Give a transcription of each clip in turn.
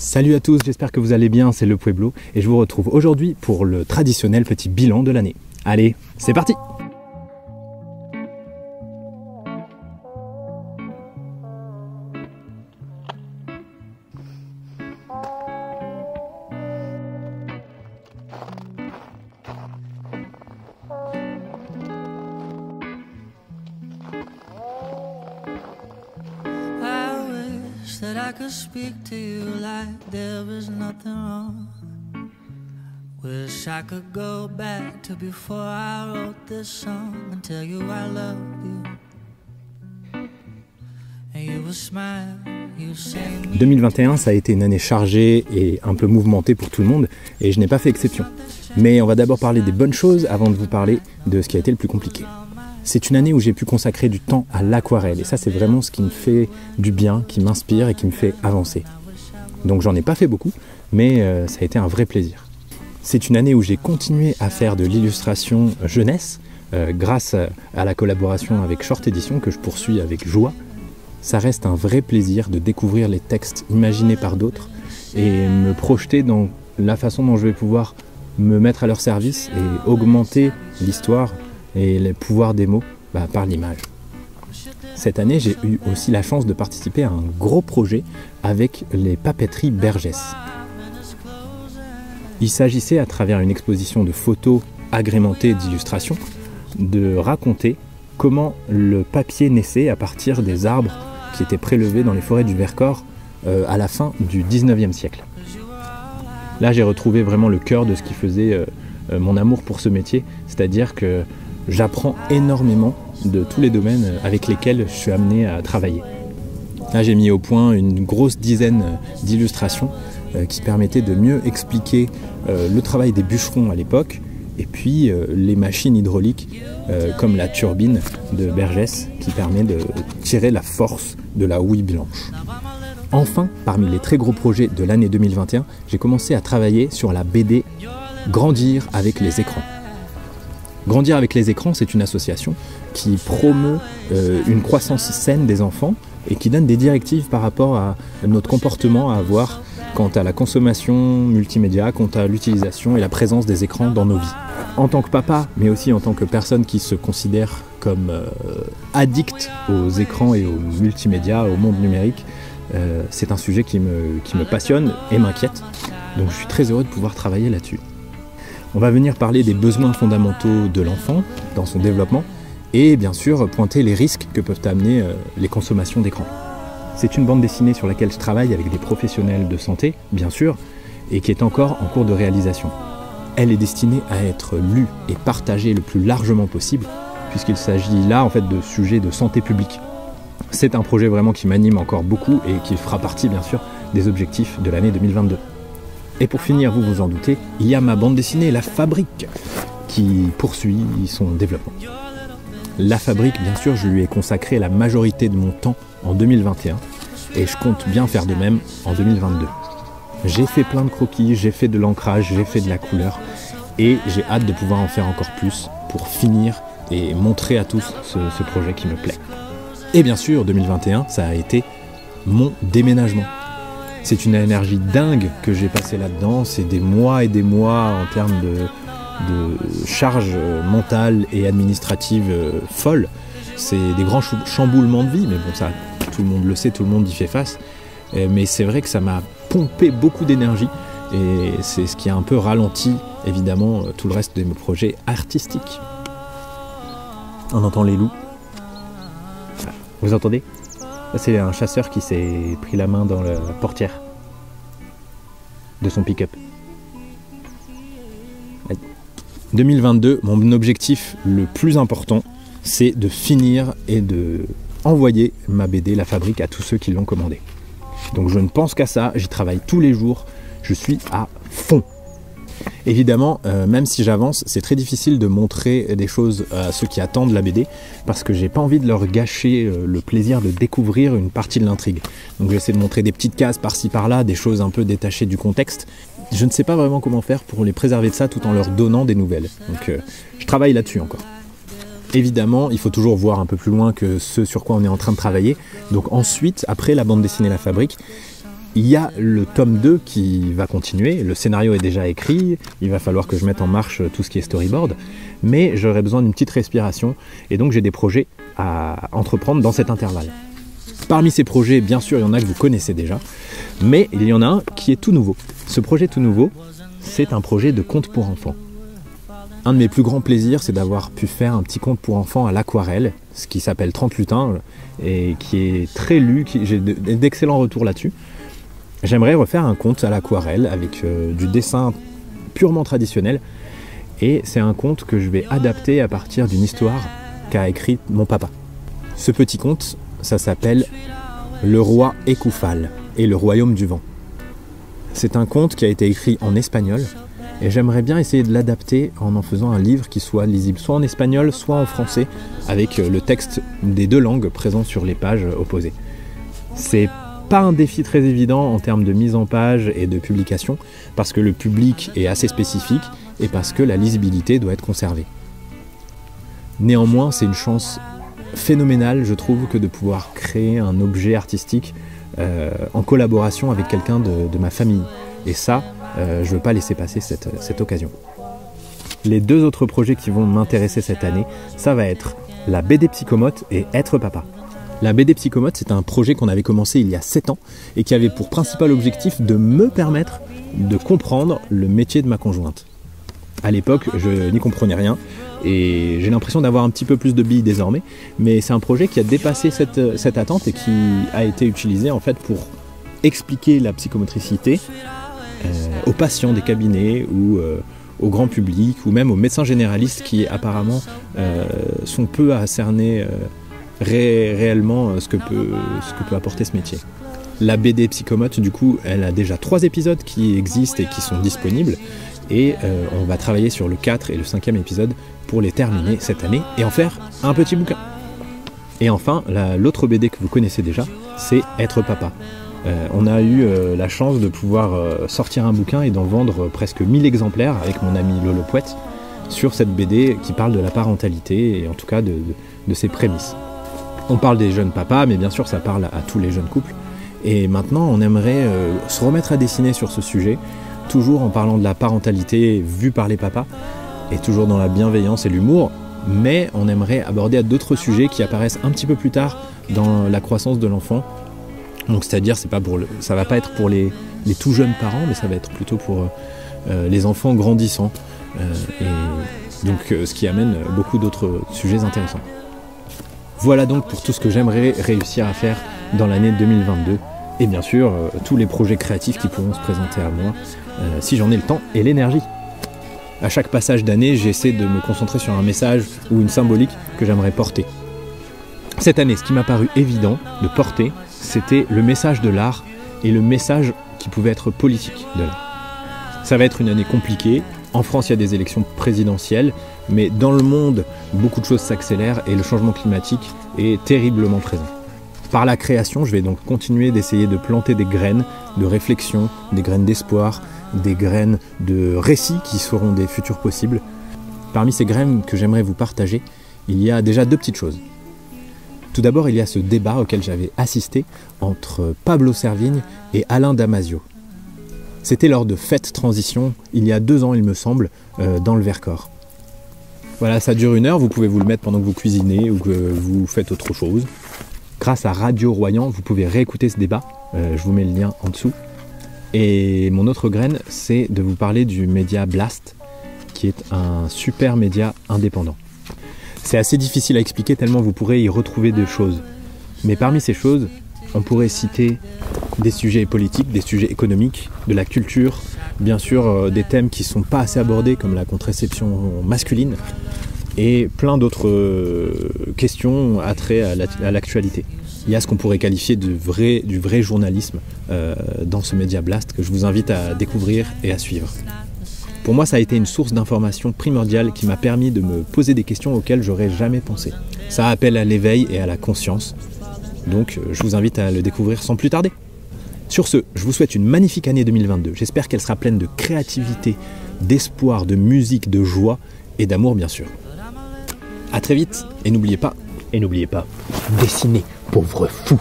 Salut à tous, j'espère que vous allez bien, c'est le Pueblo et je vous retrouve aujourd'hui pour le traditionnel petit bilan de l'année. Allez, c'est parti! That I could speak to you like there was nothing wrong. Wish I could go back to before I wrote this song and tell you I love you. And you will smile, you say me. 2021, ça a été une année chargée et un peu mouvementée pour tout le monde et je n'ai pas fait exception. Mais on va d'abord parler des bonnes choses avant de vous parler de ce qui a été le plus compliqué. C'est une année où j'ai pu consacrer du temps à l'aquarelle et ça c'est vraiment ce qui me fait du bien, qui m'inspire et qui me fait avancer. Donc j'en ai pas fait beaucoup, mais ça a été un vrai plaisir. C'est une année où j'ai continué à faire de l'illustration jeunesse grâce à la collaboration avec Short Edition que je poursuis avec joie. Ça reste un vrai plaisir de découvrir les textes imaginés par d'autres et me projeter dans la façon dont je vais pouvoir me mettre à leur service et augmenter l'histoire et le pouvoir des mots par l'image. Cette année, j'ai eu aussi la chance de participer à un gros projet avec les papeteries Bergès. Il s'agissait, à travers une exposition de photos agrémentées d'illustrations, de raconter comment le papier naissait à partir des arbres qui étaient prélevés dans les forêts du Vercors à la fin du 19e siècle. Là, j'ai retrouvé vraiment le cœur de ce qui faisait mon amour pour ce métier, c'est-à-dire que j'apprends énormément de tous les domaines avec lesquels je suis amené à travailler. Là, j'ai mis au point une grosse dizaine d'illustrations qui permettaient de mieux expliquer le travail des bûcherons à l'époque et puis les machines hydrauliques comme la turbine de Bergès qui permet de tirer la force de la houille blanche. Enfin, parmi les très gros projets de l'année 2021, j'ai commencé à travailler sur la BD Grandir avec les écrans. Grandir avec les écrans, c'est une association qui promeut une croissance saine des enfants et qui donne des directives par rapport à notre comportement à avoir quant à la consommation multimédia, quant à l'utilisation et la présence des écrans dans nos vies. En tant que papa, mais aussi en tant que personne qui se considère comme addict aux écrans et aux multimédias, au monde numérique, c'est un sujet qui me passionne et m'inquiète. Donc je suis très heureux de pouvoir travailler là-dessus. On va venir parler des besoins fondamentaux de l'enfant dans son développement et bien sûr pointer les risques que peuvent amener les consommations d'écran. C'est une bande dessinée sur laquelle je travaille avec des professionnels de santé, bien sûr, et qui est encore en cours de réalisation. Elle est destinée à être lue et partagée le plus largement possible puisqu'il s'agit là en fait de sujets de santé publique. C'est un projet vraiment qui m'anime encore beaucoup et qui fera partie bien sûr des objectifs de l'année 2022. Et pour finir, vous vous en doutez, il y a ma bande dessinée La Fabrique qui poursuit son développement. La Fabrique, bien sûr, je lui ai consacré la majorité de mon temps en 2021 et je compte bien faire de même en 2022. J'ai fait plein de croquis, j'ai fait de l'ancrage, j'ai fait de la couleur et j'ai hâte de pouvoir en faire encore plus pour finir et montrer à tous ce projet qui me plaît. Et bien sûr, 2021, ça a été mon déménagement. C'est une énergie dingue que j'ai passée là-dedans, c'est des mois et des mois en termes de charge mentale et administrative folle. C'est des grands chamboulements de vie, mais bon ça, tout le monde le sait, tout le monde y fait face. Mais c'est vrai que ça m'a pompé beaucoup d'énergie et c'est ce qui a un peu ralenti évidemment tout le reste de mes projets artistiques. On entend les loups. Vous entendez ? C'est un chasseur qui s'est pris la main dans la portière de son pick-up. 2022, mon objectif le plus important, c'est de finir et de envoyer ma BD La Fabrique à tous ceux qui l'ont commandée. Donc je ne pense qu'à ça, j'y travaille tous les jours, je suis à fond. Évidemment, même si j'avance, c'est très difficile de montrer des choses à ceux qui attendent la BD parce que j'ai pas envie de leur gâcher le plaisir de découvrir une partie de l'intrigue. Donc j'essaie de montrer des petites cases par-ci par-là, des choses un peu détachées du contexte. Je ne sais pas vraiment comment faire pour les préserver de ça tout en leur donnant des nouvelles. Donc je travaille là-dessus encore. Évidemment, il faut toujours voir un peu plus loin que ce sur quoi on est en train de travailler. Donc ensuite, après la bande dessinée La Fabrique, Il y a le tome 2 qui va continuer, le scénario est déjà écrit, il va falloir que je mette en marche tout ce qui est storyboard, mais j'aurais besoin d'une petite respiration, et donc j'ai des projets à entreprendre dans cet intervalle. Parmi ces projets, bien sûr, il y en a que vous connaissez déjà, mais il y en a un qui est tout nouveau. Ce projet tout nouveau, c'est un projet de conte pour enfants. Un de mes plus grands plaisirs, c'est d'avoir pu faire un petit conte pour enfants à l'aquarelle, ce qui s'appelle 30 lutins, et qui est très lu, j'ai d'excellents retours là-dessus. J'aimerais refaire un conte à l'aquarelle avec du dessin purement traditionnel, et c'est un conte que je vais adapter à partir d'une histoire qu'a écrite mon papa. Ce petit conte, ça s'appelle « Le roi Écoufal et le royaume du vent ». C'est un conte qui a été écrit en espagnol, et j'aimerais bien essayer de l'adapter en faisant un livre qui soit lisible soit en espagnol, soit en français, avec le texte des deux langues présent sur les pages opposées. C'est pas un défi très évident en termes de mise en page et de publication, parce que le public est assez spécifique et parce que la lisibilité doit être conservée. Néanmoins, c'est une chance phénoménale, je trouve, que de pouvoir créer un objet artistique en collaboration avec quelqu'un de ma famille. Et ça, je ne veux pas laisser passer cette occasion. Les deux autres projets qui vont m'intéresser cette année, ça va être la BD Psychomote et Être Papa. La BD Psychomote, c'est un projet qu'on avait commencé il y a 7 ans et qui avait pour principal objectif de me permettre de comprendre le métier de ma conjointe. À l'époque, je n'y comprenais rien et j'ai l'impression d'avoir un petit peu plus de billes désormais, mais c'est un projet qui a dépassé cette attente et qui a été utilisé en fait pour expliquer la psychomotricité aux patients des cabinets ou au grand public ou même aux médecins généralistes qui apparemment sont peu à cerner réellement ce que peut apporter ce métier. La BD Psychomote, du coup, elle a déjà 3 épisodes qui existent et qui sont disponibles et on va travailler sur le 4 et le 5e épisode pour les terminer cette année et en faire un petit bouquin. Et enfin, l'autre BD que vous connaissez déjà, c'est Être Papa. On a eu la chance de pouvoir sortir un bouquin et d'en vendre presque 1000 exemplaires avec mon ami Lolo Pouette sur cette BD qui parle de la parentalité et en tout cas de ses prémices. On parle des jeunes papas, mais bien sûr ça parle à tous les jeunes couples. Et maintenant on aimerait se remettre à dessiner sur ce sujet, toujours en parlant de la parentalité vue par les papas, et toujours dans la bienveillance et l'humour, mais on aimerait aborder d'autres sujets qui apparaissent un petit peu plus tard dans la croissance de l'enfant. Donc c'est-à-dire, ça va pas être pour les tout jeunes parents, mais ça va être plutôt pour les enfants grandissants. Et donc ce qui amène beaucoup d'autres sujets intéressants. Voilà donc pour tout ce que j'aimerais réussir à faire dans l'année 2022. Et bien sûr, tous les projets créatifs qui pourront se présenter à moi, si j'en ai le temps et l'énergie. À chaque passage d'année, j'essaie de me concentrer sur un message ou une symbolique que j'aimerais porter. Cette année, ce qui m'a paru évident de porter, c'était le message de l'art et le message qui pouvait être politique de l'art. Ça va être une année compliquée. En France, il y a des élections présidentielles, mais dans le monde, beaucoup de choses s'accélèrent et le changement climatique est terriblement présent. Par la création, je vais donc continuer d'essayer de planter des graines de réflexion, des graines d'espoir, des graines de récits qui seront des futurs possibles. Parmi ces graines que j'aimerais vous partager, il y a déjà 2 petites choses. Tout d'abord, il y a ce débat auquel j'avais assisté entre Pablo Servigne et Alain Damasio. C'était lors de Fête Transition, il y a 2 ans il me semble, dans le Vercors. Voilà, ça dure 1 heure, vous pouvez vous le mettre pendant que vous cuisinez ou que vous faites autre chose. Grâce à Radio Royan, vous pouvez réécouter ce débat, je vous mets le lien en dessous. Et mon autre graine, c'est de vous parler du média Blast, qui est un super média indépendant. C'est assez difficile à expliquer tellement vous pourrez y retrouver des choses. Mais parmi ces choses, on pourrait citer des sujets politiques, des sujets économiques, de la culture, bien sûr des thèmes qui ne sont pas assez abordés comme la contraception masculine et plein d'autres questions attraits à l'actualité. Il y a ce qu'on pourrait qualifier du vrai journalisme dans ce média Blast que je vous invite à découvrir et à suivre. Pour moi, ça a été une source d'information primordiale qui m'a permis de me poser des questions auxquelles j'aurais jamais pensé. Ça appelle à l'éveil et à la conscience. Donc, je vous invite à le découvrir sans plus tarder. Sur ce, je vous souhaite une magnifique année 2022. J'espère qu'elle sera pleine de créativité, d'espoir, de musique, de joie et d'amour, bien sûr. À très vite, et n'oubliez pas, dessinez, pauvre fou.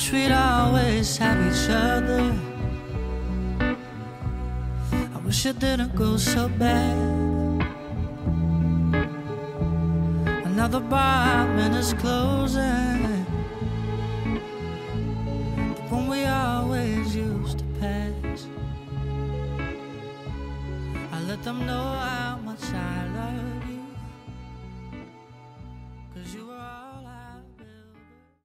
wish we'd always have each other. I wish it didn't go so bad. Another apartment is closing, the one we always used to pass. I let them know how much I love you.